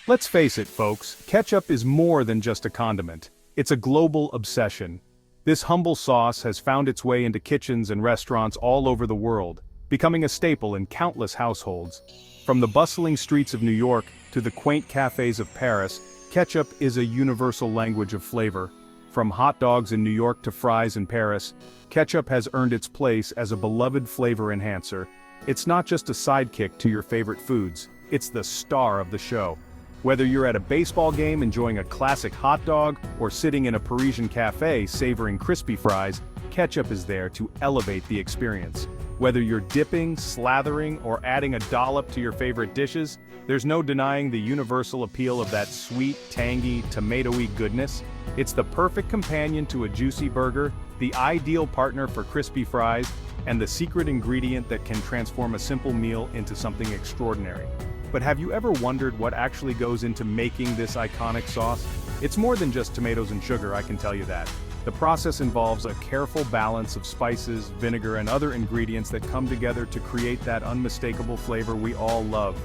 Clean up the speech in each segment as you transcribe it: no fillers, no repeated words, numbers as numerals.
Let's face it, folks, ketchup is more than just a condiment. It's a global obsession. This humble sauce has found its way into kitchens and restaurants all over the world, becoming a staple in countless households. From the bustling streets of New York to the quaint cafes of Paris, ketchup is a universal language of flavor. From hot dogs in New York to fries in Paris, ketchup has earned its place as a beloved flavor enhancer. It's not just a sidekick to your favorite foods, it's the star of the show. Whether you're at a baseball game enjoying a classic hot dog or sitting in a Parisian cafe savoring crispy fries, ketchup is there to elevate the experience. Whether you're dipping, slathering, or adding a dollop to your favorite dishes, there's no denying the universal appeal of that sweet, tangy, tomatoey goodness. It's the perfect companion to a juicy burger, the ideal partner for crispy fries, and the secret ingredient that can transform a simple meal into something extraordinary. But have you ever wondered what actually goes into making this iconic sauce? It's more than just tomatoes and sugar, I can tell you that. The process involves a careful balance of spices, vinegar, and other ingredients that come together to create that unmistakable flavor we all love.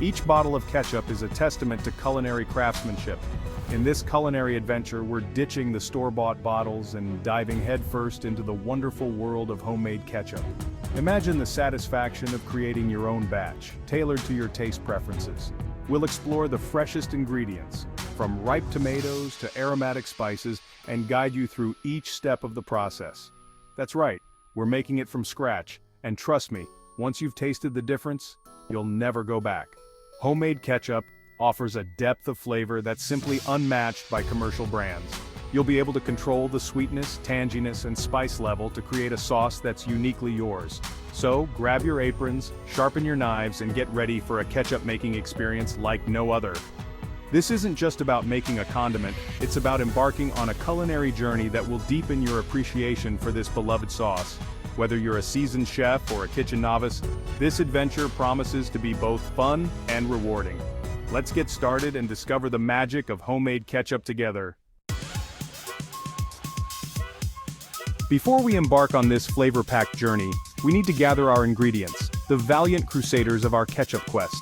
Each bottle of ketchup is a testament to culinary craftsmanship. In this culinary adventure, we're ditching the store-bought bottles and diving headfirst into the wonderful world of homemade ketchup. Imagine the satisfaction of creating your own batch, tailored to your taste preferences. We'll explore the freshest ingredients, from ripe tomatoes to aromatic spices, and guide you through each step of the process. That's right, we're making it from scratch, and trust me, once you've tasted the difference, you'll never go back. Homemade ketchup offers a depth of flavor that's simply unmatched by commercial brands. You'll be able to control the sweetness, tanginess, and spice level to create a sauce that's uniquely yours. So, grab your aprons, sharpen your knives, and get ready for a ketchup-making experience like no other. This isn't just about making a condiment, it's about embarking on a culinary journey that will deepen your appreciation for this beloved sauce. Whether you're a seasoned chef or a kitchen novice, this adventure promises to be both fun and rewarding. Let's get started and discover the magic of homemade ketchup together. Before we embark on this flavor-packed journey, we need to gather our ingredients, the valiant crusaders of our ketchup quest.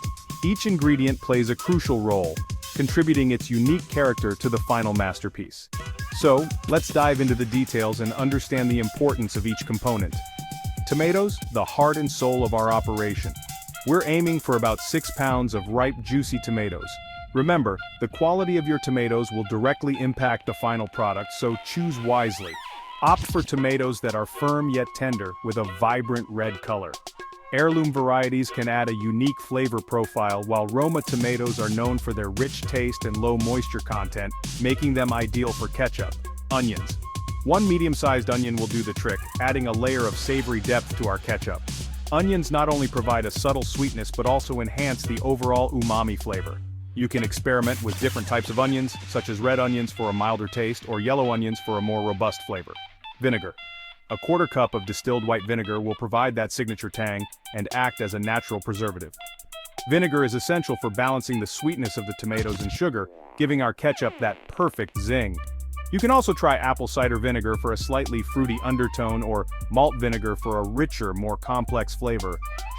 Each ingredient plays a crucial role, contributing its unique character to the final masterpiece. So, let's dive into the details and understand the importance of each component. Tomatoes, the heart and soul of our operation. We're aiming for about 6 pounds of ripe, juicy tomatoes. Remember, the quality of your tomatoes will directly impact the final product, so choose wisely. Opt for tomatoes that are firm yet tender, with a vibrant red color. Heirloom varieties can add a unique flavor profile, while Roma tomatoes are known for their rich taste and low moisture content, making them ideal for ketchup. Onions. One medium-sized onion will do the trick, adding a layer of savory depth to our ketchup. Onions not only provide a subtle sweetness but also enhance the overall umami flavor. You can experiment with different types of onions, such as red onions for a milder taste or yellow onions for a more robust flavor. Vinegar. A quarter cup of distilled white vinegar will provide that signature tang and act as a natural preservative. Vinegar is essential for balancing the sweetness of the tomatoes and sugar, giving our ketchup that perfect zing. You can also try apple cider vinegar for a slightly fruity undertone or malt vinegar for a richer, more complex flavor.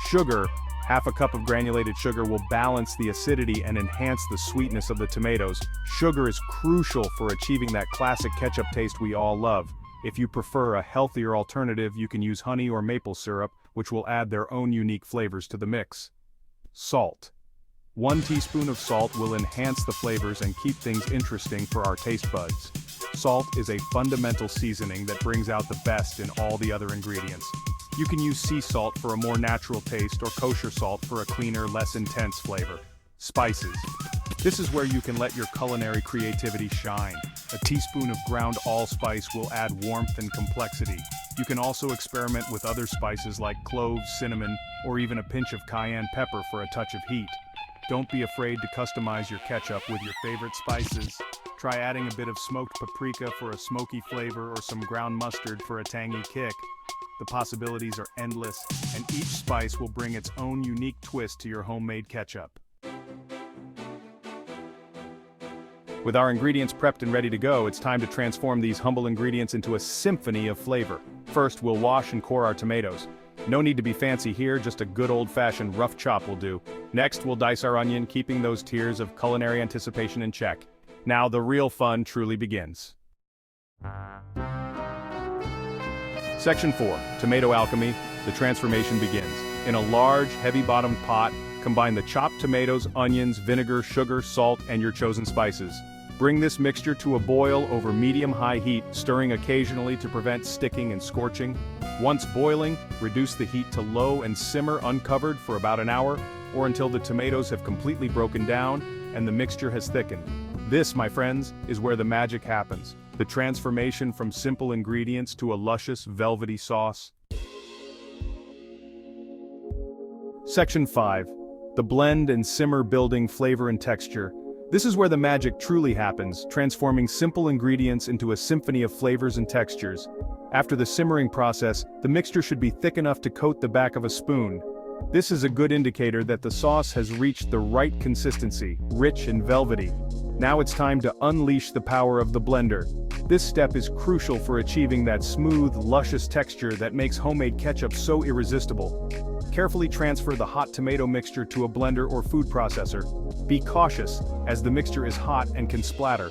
Sugar, half a cup of granulated sugar will balance the acidity and enhance the sweetness of the tomatoes. Sugar is crucial for achieving that classic ketchup taste we all love. If you prefer a healthier alternative, you can use honey or maple syrup, which will add their own unique flavors to the mix. Salt. 1 teaspoon of salt will enhance the flavors and keep things interesting for our taste buds. Salt is a fundamental seasoning that brings out the best in all the other ingredients. You can use sea salt for a more natural taste or kosher salt for a cleaner, less intense flavor. Spices. This is where you can let your culinary creativity shine. A teaspoon of ground allspice will add warmth and complexity. You can also experiment with other spices like cloves, cinnamon, or even a pinch of cayenne pepper for a touch of heat. Don't be afraid to customize your ketchup with your favorite spices. Try adding a bit of smoked paprika for a smoky flavor or some ground mustard for a tangy kick. The possibilities are endless, and each spice will bring its own unique twist to your homemade ketchup. With our ingredients prepped and ready to go, it's time to transform these humble ingredients into a symphony of flavor. First, we'll wash and core our tomatoes. No need to be fancy here, just a good old-fashioned rough chop will do. Next, we'll dice our onion, keeping those tears of culinary anticipation in check. Now the real fun truly begins. Section 4. Tomato Alchemy. The transformation begins. In a large, heavy-bottomed pot, combine the chopped tomatoes, onions, vinegar, sugar, salt, and your chosen spices. Bring this mixture to a boil over medium-high heat, stirring occasionally to prevent sticking and scorching. Once boiling, reduce the heat to low and simmer uncovered for about an hour, or until the tomatoes have completely broken down and the mixture has thickened. This, my friends, is where the magic happens. The transformation from simple ingredients to a luscious, velvety sauce. Section 5. The blend and simmer, building flavor and texture. This is where the magic truly happens, transforming simple ingredients into a symphony of flavors and textures. After the simmering process, the mixture should be thick enough to coat the back of a spoon. This is a good indicator that the sauce has reached the right consistency, rich and velvety. Now it's time to unleash the power of the blender. This step is crucial for achieving that smooth, luscious texture that makes homemade ketchup so irresistible. Carefully transfer the hot tomato mixture to a blender or food processor. Be cautious, as the mixture is hot and can splatter.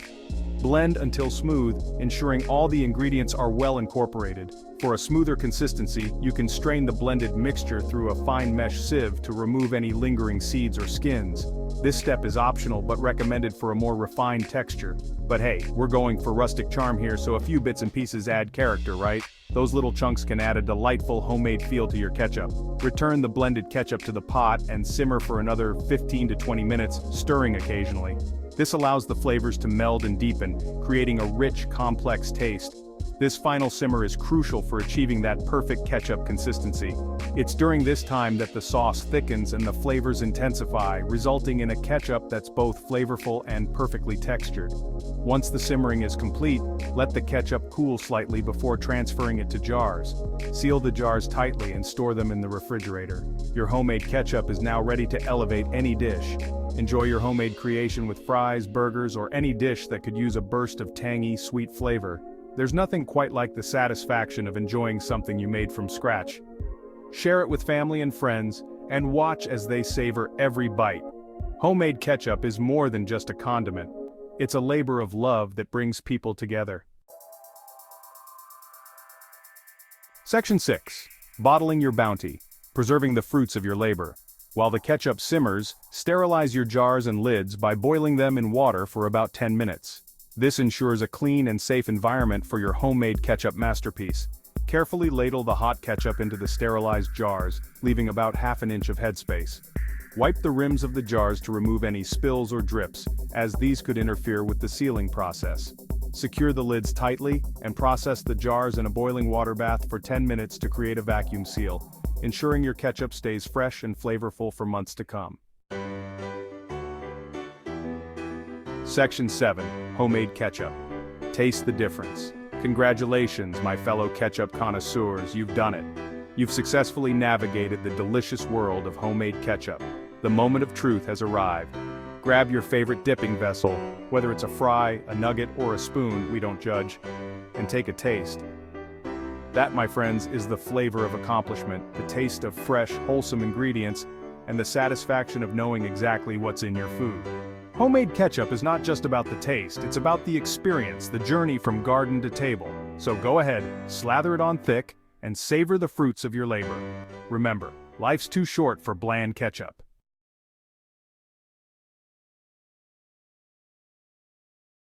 Blend until smooth, ensuring all the ingredients are well incorporated. For a smoother consistency, you can strain the blended mixture through a fine mesh sieve to remove any lingering seeds or skins. This step is optional but recommended for a more refined texture. But hey, we're going for rustic charm here, so a few bits and pieces add character, right? Those little chunks can add a delightful homemade feel to your ketchup. Return the blended ketchup to the pot and simmer for another 15 to 20 minutes, stirring occasionally. This allows the flavors to meld and deepen, creating a rich, complex taste. This final simmer is crucial for achieving that perfect ketchup consistency. It's during this time that the sauce thickens and the flavors intensify, resulting in a ketchup that's both flavorful and perfectly textured. Once the simmering is complete, let the ketchup cool slightly before transferring it to jars. Seal the jars tightly and store them in the refrigerator. Your homemade ketchup is now ready to elevate any dish. Enjoy your homemade creation with fries, burgers, or any dish that could use a burst of tangy, sweet flavor. There's nothing quite like the satisfaction of enjoying something you made from scratch. Share it with family and friends, and watch as they savor every bite. Homemade ketchup is more than just a condiment. It's a labor of love that brings people together. Section 6. Bottling your bounty, preserving the fruits of your labor. While the ketchup simmers, sterilize your jars and lids by boiling them in water for about 10 minutes. This ensures a clean and safe environment for your homemade ketchup masterpiece. Carefully ladle the hot ketchup into the sterilized jars, leaving about half an inch of headspace. Wipe the rims of the jars to remove any spills or drips, as these could interfere with the sealing process. Secure the lids tightly, and process the jars in a boiling water bath for 10 minutes to create a vacuum seal, ensuring your ketchup stays fresh and flavorful for months to come. Section 7. Homemade ketchup. Taste the difference. Congratulations, my fellow ketchup connoisseurs, you've done it. You've successfully navigated the delicious world of homemade ketchup. The moment of truth has arrived. Grab your favorite dipping vessel, whether it's a fry, a nugget, or a spoon, we don't judge, and take a taste. That, my friends, is the flavor of accomplishment, the taste of fresh, wholesome ingredients, and the satisfaction of knowing exactly what's in your food. Homemade ketchup is not just about the taste, it's about the experience, the journey from garden to table. So go ahead, slather it on thick, and savor the fruits of your labor. Remember, life's too short for bland ketchup.